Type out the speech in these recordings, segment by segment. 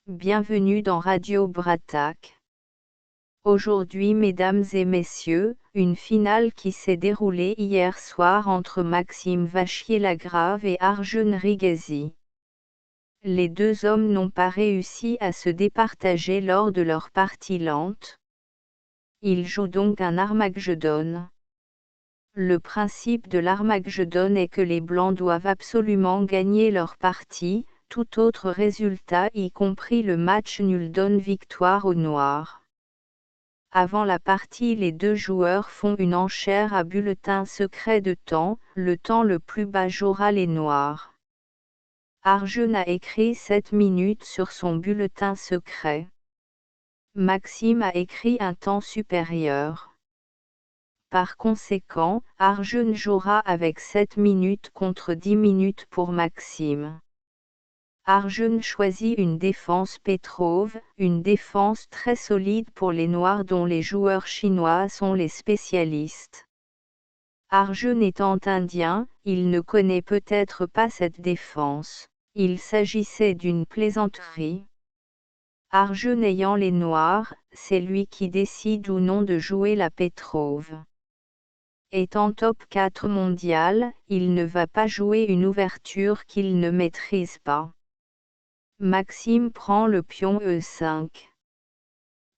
Bienvenue dans Radio Bratak. Aujourd'hui mesdames et messieurs, une finale qui s'est déroulée hier soir entre Maxime Vachier-Lagrave et Arjun Rigazi. Les deux hommes n'ont pas réussi à se départager lors de leur partie lente. Ils jouent donc un Armageddon. Le principe de l'Armageddon est que les Blancs doivent absolument gagner leur partie, tout autre résultat y compris le match nul donne victoire aux Noirs. Avant la partie, les deux joueurs font une enchère à bulletin secret de temps, le temps le plus bas jouera les Noirs. Arjun a écrit 7 minutes sur son bulletin secret. Maxime a écrit un temps supérieur. Par conséquent, Arjun jouera avec 7 minutes contre 10 minutes pour Maxime. Arjun choisit une défense Petrov, une défense très solide pour les Noirs dont les joueurs chinois sont les spécialistes. Arjun étant indien, il ne connaît peut-être pas cette défense. Il s'agissait d'une plaisanterie. Arjun ayant les Noirs, c'est lui qui décide ou non de jouer la Petrov. Étant top 4 mondial, il ne va pas jouer une ouverture qu'il ne maîtrise pas. Maxime prend le pion E5.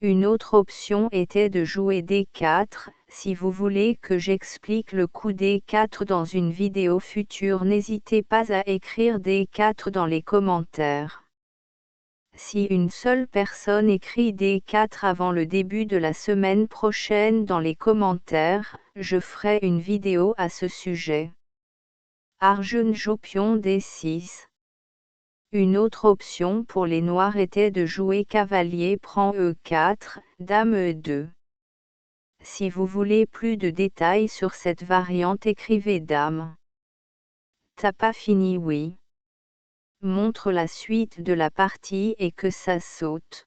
Une autre option était de jouer D4, si vous voulez que j'explique le coup D4 dans une vidéo future n'hésitez pas à écrire D4 dans les commentaires. Si une seule personne écrit D4 avant le début de la semaine prochaine dans les commentaires, je ferai une vidéo à ce sujet. Arjun joue pion D6. Une autre option pour les Noirs était de jouer cavalier prend E4, dame E2. Si vous voulez plus de détails sur cette variante écrivez dame. T'as pas fini oui. Montre la suite de la partie et que ça saute.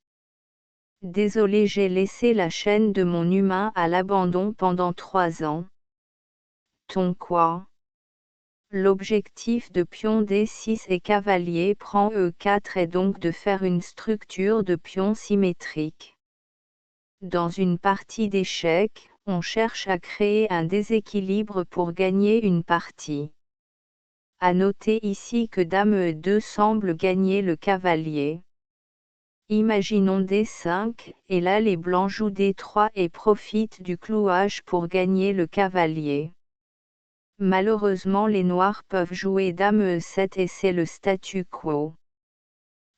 Désolé j'ai laissé la chaîne de mon humain à l'abandon pendant 3 ans. Ton quoi? L'objectif de pion D6 et cavalier prend E4 est donc de faire une structure de pion symétrique. Dans une partie d'échecs, on cherche à créer un déséquilibre pour gagner une partie. À noter ici que dame E2 semble gagner le cavalier. Imaginons D5, et là les blancs jouent D3 et profitent du clouage pour gagner le cavalier. Malheureusement les Noirs peuvent jouer dame E7 et c'est le statu quo.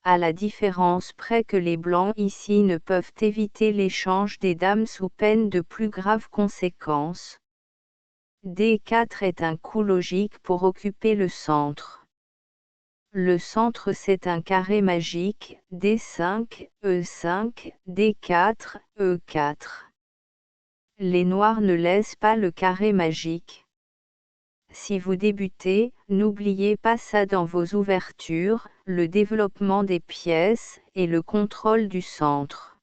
À la différence près que les Blancs ici ne peuvent éviter l'échange des dames sous peine de plus graves conséquences. D4 est un coup logique pour occuper le centre. Le centre c'est un carré magique, D5, E5, D4, E4. Les Noirs ne laissent pas le carré magique. Si vous débutez, n'oubliez pas ça dans vos ouvertures, le développement des pièces, et le contrôle du centre.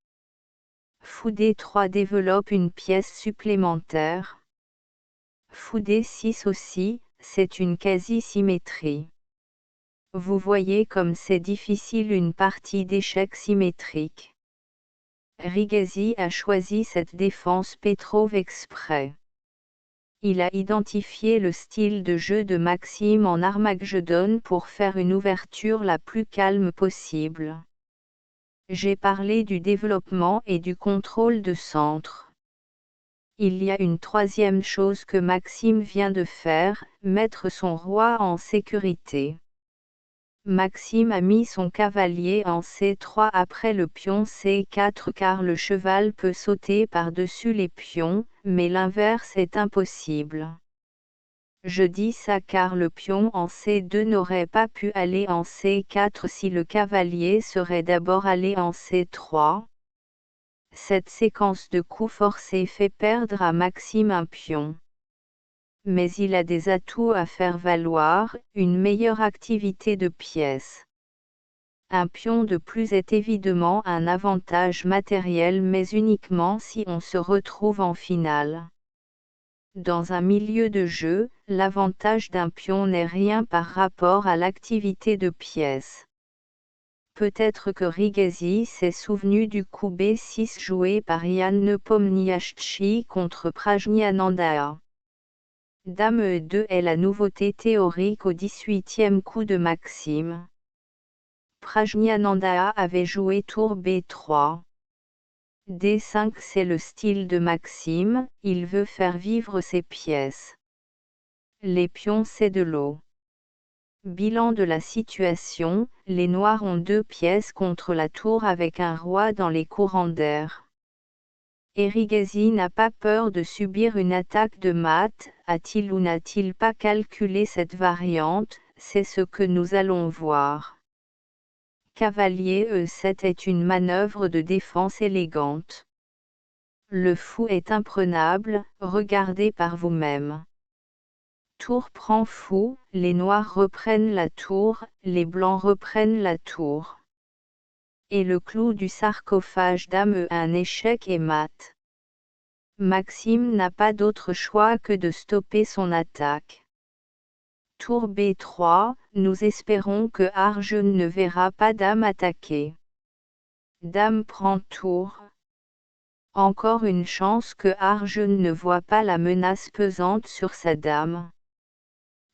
Fou D3 développe une pièce supplémentaire. Fou D6 aussi, c'est une quasi-symétrie. Vous voyez comme c'est difficile une partie d'échecs symétrique. Rigazi a choisi cette défense Petrov exprès. Il a identifié le style de jeu de Maxime en Armageddon pour faire une ouverture la plus calme possible. J'ai parlé du développement et du contrôle de centre. Il y a une troisième chose que Maxime vient de faire, mettre son roi en sécurité. Maxime a mis son cavalier en C3 après le pion C4 car le cheval peut sauter par-dessus les pions, mais l'inverse est impossible. Je dis ça car le pion en C2 n'aurait pas pu aller en C4 si le cavalier serait d'abord allé en C3. Cette séquence de coups forcés fait perdre à Maxime un pion. Mais il a des atouts à faire valoir, une meilleure activité de pièce. Un pion de plus est évidemment un avantage matériel mais uniquement si on se retrouve en finale. Dans un milieu de jeu, l'avantage d'un pion n'est rien par rapport à l'activité de pièce. peut-être que Rigasi s'est souvenu du coup B6 joué par Jan Nepomniachtchi contre Prajñanandāa. Dame E2 est la nouveauté théorique au 18e coup de Maxime. Prajñanandāa avait joué tour B3. D5 c'est le style de Maxime, il veut faire vivre ses pièces. Les pions c'est de l'eau. Bilan de la situation, les noirs ont 2 pièces contre la tour avec un roi dans les courants d'air. Erigaisi n'a pas peur de subir une attaque de mat, a-t-il ou n'a-t-il pas calculé cette variante, c'est ce que nous allons voir. Cavalier E7 est une manœuvre de défense élégante. Le fou est imprenable, regardez par vous-même. Tour prend fou, les noirs reprennent la tour, les blancs reprennent la tour. Et le clou du sarcophage dame un échec et mat. Maxime n'a pas d'autre choix que de stopper son attaque. Tour B3, nous espérons que Arjun ne verra pas dame attaquer. Dame prend tour. Encore une chance que Arjun ne voit pas la menace pesante sur sa dame.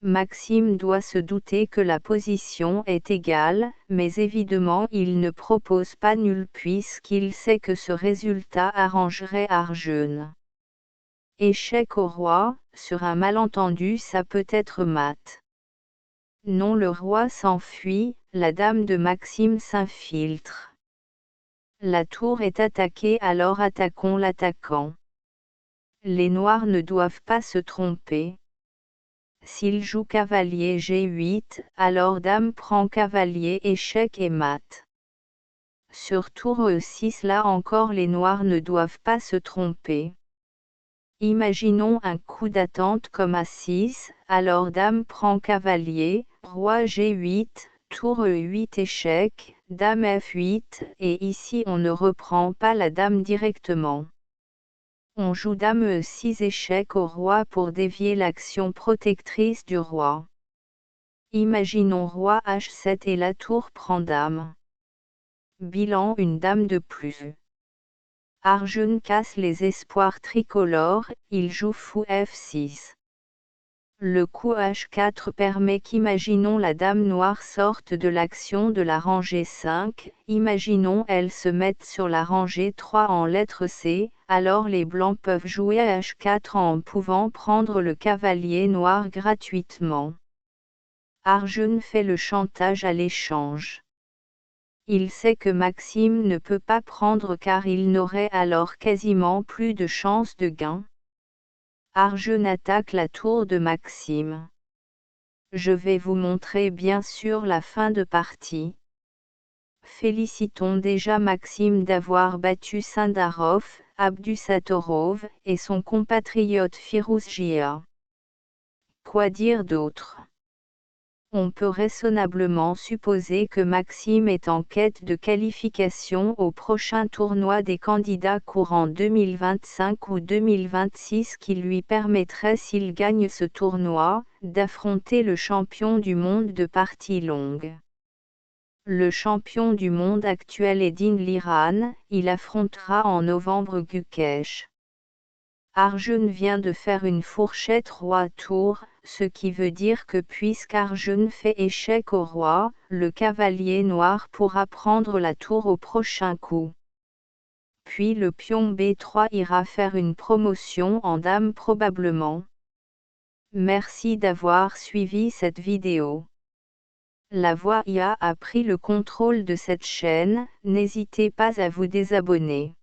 Maxime doit se douter que la position est égale, mais évidemment il ne propose pas nul puisqu'il sait que ce résultat arrangerait Arjun. Échec au roi, sur un malentendu ça peut être mat. Non, le roi s'enfuit, la dame de Maxime s'infiltre. La tour est attaquée, alors attaquons l'attaquant. Les noirs ne doivent pas se tromper. S'il joue cavalier G8, alors dame prend cavalier échec et mat. Sur tour E6 là encore les noirs ne doivent pas se tromper. Imaginons un coup d'attente comme A6, alors dame prend cavalier, roi G8, tour E8 échec, dame F8, et ici on ne reprend pas la dame directement. On joue dame E6 échec au roi pour dévier l'action protectrice du roi. Imaginons roi H7 et la tour prend dame. Bilan une dame de plus. Arjun casse les espoirs tricolores, il joue fou F6. Le coup H4 permet qu'imaginons la dame noire sorte de l'action de la rangée 5, imaginons elle se mette sur la rangée 3 en lettre C, alors les blancs peuvent jouer H4 en pouvant prendre le cavalier noir gratuitement. Arjun fait le chantage à l'échange. Il sait que Maxime ne peut pas prendre car il n'aurait alors quasiment plus de chance de gain. Arjun attaque la tour de Maxime. Je vais vous montrer bien sûr la fin de partie. Félicitons déjà Maxime d'avoir battu Sindarov, Abdusatorov et son compatriote Firouzjia. Quoi dire d'autre ? On peut raisonnablement supposer que Maxime est en quête de qualification au prochain tournoi des candidats courant 2025 ou 2026 qui lui permettrait, s'il gagne ce tournoi, d'affronter le champion du monde de partie longue. Le champion du monde actuel est Din Liran, il affrontera en novembre Gukesh. Arjun vient de faire une fourchette roi-tour, ce qui veut dire que puisqu'Arjun fait échec au roi, le cavalier noir pourra prendre la tour au prochain coup. Puis le pion B3 ira faire une promotion en dame probablement. Merci d'avoir suivi cette vidéo. La Voix IA a pris le contrôle de cette chaîne, n'hésitez pas à vous désabonner.